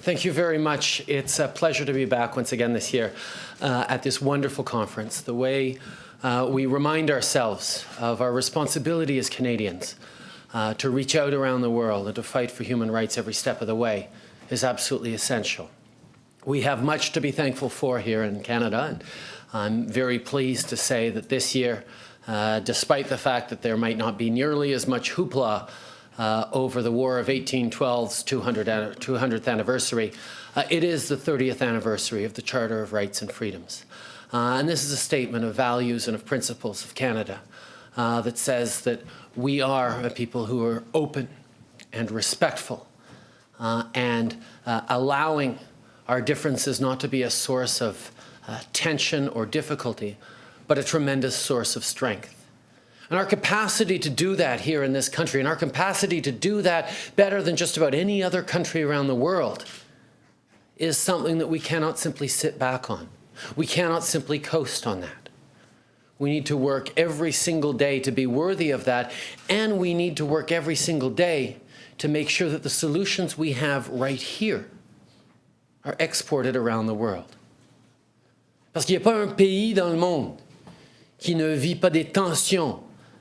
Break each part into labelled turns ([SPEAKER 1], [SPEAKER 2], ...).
[SPEAKER 1] Thank you very much. It's a pleasure to be back once again this year at this wonderful conference. The way we remind ourselves of our responsibility as Canadians to reach out around the world and to fight for human rights every step of the way is absolutely essential. We have much to be thankful for here in Canada, and I'm very pleased to say that this year, despite the fact that there might not be nearly as much hoopla over the War of 1812's 200th anniversary, it is the 30th anniversary of the Charter of Rights and Freedoms. And this is a statement of values and of principles of Canada that says that we are a people who are open and respectful and allowing our differences not to be a source of tension or difficulty, but a tremendous source of strength. And our capacity to do that here in this country, and our capacity to do that better than just about any other country around the world, is something that we cannot simply sit back on. We cannot simply coast on that. We need to work every single day to be worthy of that, and we need to work every single day to make sure that the solutions we have right here are exported around the world. Parce qu'il n'y a pas un pays dans le monde qui ne vit pas des tensions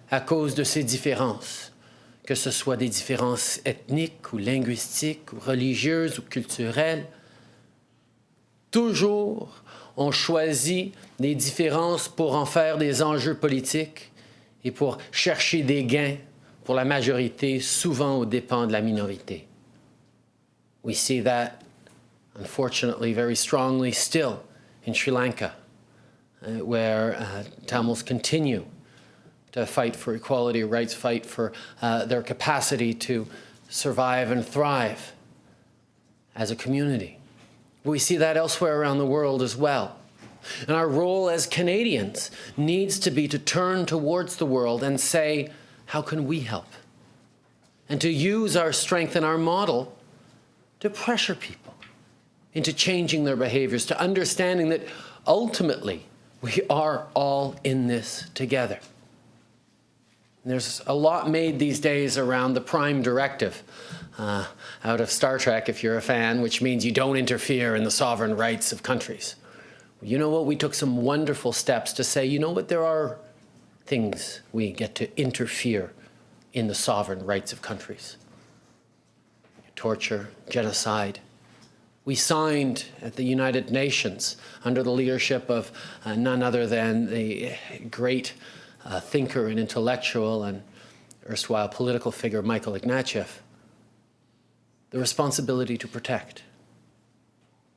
[SPEAKER 1] à cause de ces différences, que ce soit des différences ethniques ou linguistiques ou religieuses ou culturelles. Toujours, on choisit des différences pour en faire des enjeux politiques et pour chercher des gains pour la majorité, souvent aux dépens de la minorité. We see that, unfortunately, very strongly still in Sri Lanka, where Tamils continue to fight for equality rights, fight for their capacity to survive and thrive as a community. We see that elsewhere around the world as well. And our role as Canadians needs to be to turn towards the world and say, how can we help? And to use our strength and our model to pressure people into changing their behaviors, to understanding that ultimately we are all in this together. And there's a lot made these days around the Prime Directive out of Star Trek, if you're a fan, which means you don't interfere in the sovereign rights of countries. You know what? We took some wonderful steps to say, you know what? There are things we get to interfere in the sovereign rights of countries. Torture, genocide. We signed at the United Nations under the leadership of none other than the great thinker and intellectual and erstwhile political figure Michael Ignatieff, the responsibility to protect,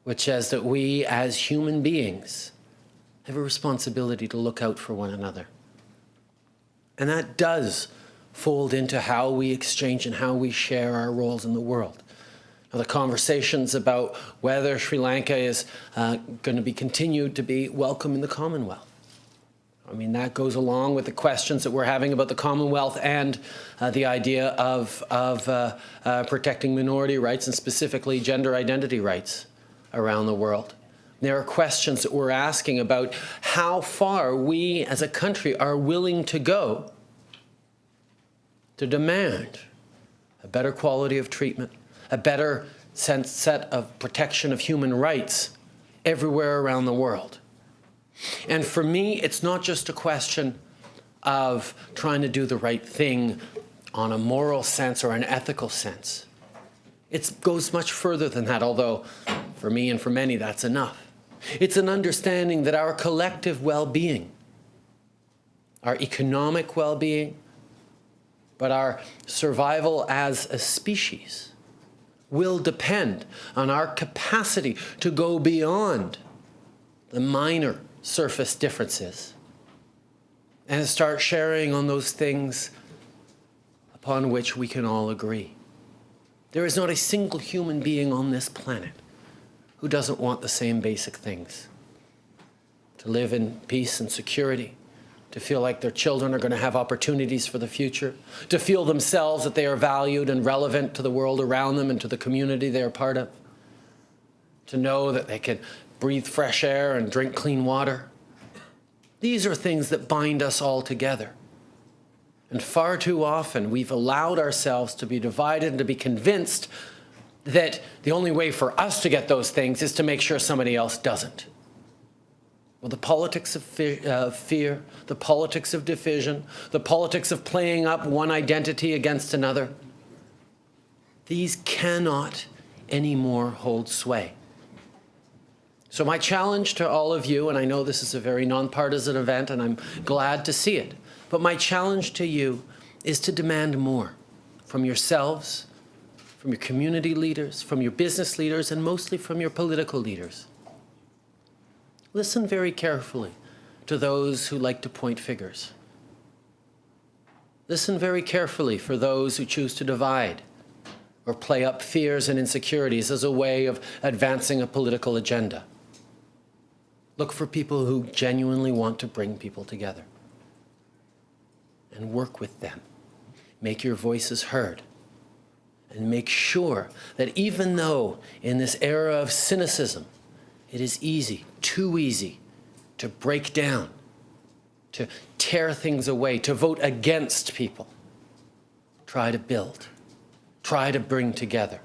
[SPEAKER 1] which says that we as human beings have a responsibility to look out for one another. And that does fold into how we exchange and how we share our roles in the world. Now, the conversations about whether Sri Lanka is going to be continued to be welcome in the Commonwealth. I mean, that goes along with the questions that we're having about the Commonwealth and the idea of protecting minority rights and specifically gender identity rights around the world. There are questions that we're asking about how far we as a country are willing to go to demand a better quality of treatment, a better set of protection of human rights everywhere around the world. And for me, it's not just a question of trying to do the right thing on a moral sense or an ethical sense. It goes much further than that, although for me and for many, that's enough. It's an understanding that our collective well-being, our economic well-being, but our survival as a species will depend on our capacity to go beyond the minor surface differences and start sharing on those things upon which we can all agree. There is not a single human being on this planet who doesn't want the same basic things. To live in peace and security, to feel like their children are going to have opportunities for the future, to feel themselves that they are valued and relevant to the world around them and to the community they are part of, to know that they can breathe fresh air and drink clean water. These are things that bind us all together. And far too often, we've allowed ourselves to be divided and to be convinced that the only way for us to get those things is to make sure somebody else doesn't. Well, the politics of fear, the politics of division, the politics of playing up one identity against another, these cannot anymore hold sway. So my challenge to all of you, and I know this is a very nonpartisan event and I'm glad to see it, but my challenge to you is to demand more from yourselves, from your community leaders, from your business leaders, and mostly from your political leaders. Listen very carefully to those who like to point fingers. Listen very carefully for those who choose to divide or play up fears and insecurities as a way of advancing a political agenda. Look for people who genuinely want to bring people together and work with them. Make your voices heard and make sure that even though in this era of cynicism, it is easy, too easy, to break down, to tear things away, to vote against people. Try to build. Try to bring together.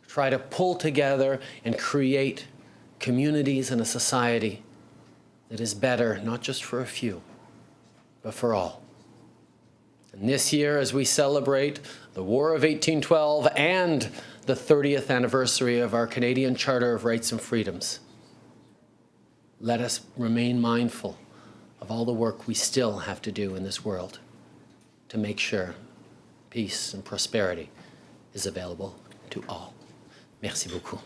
[SPEAKER 1] Try to pull together and create communities and a society that is better, not just for a few, but for all. And this year, as we celebrate the War of 1812 and the 30th anniversary of our Canadian Charter of Rights and Freedoms, let us remain mindful of all the work we still have to do in this world to make sure peace and prosperity is available to all. Merci beaucoup.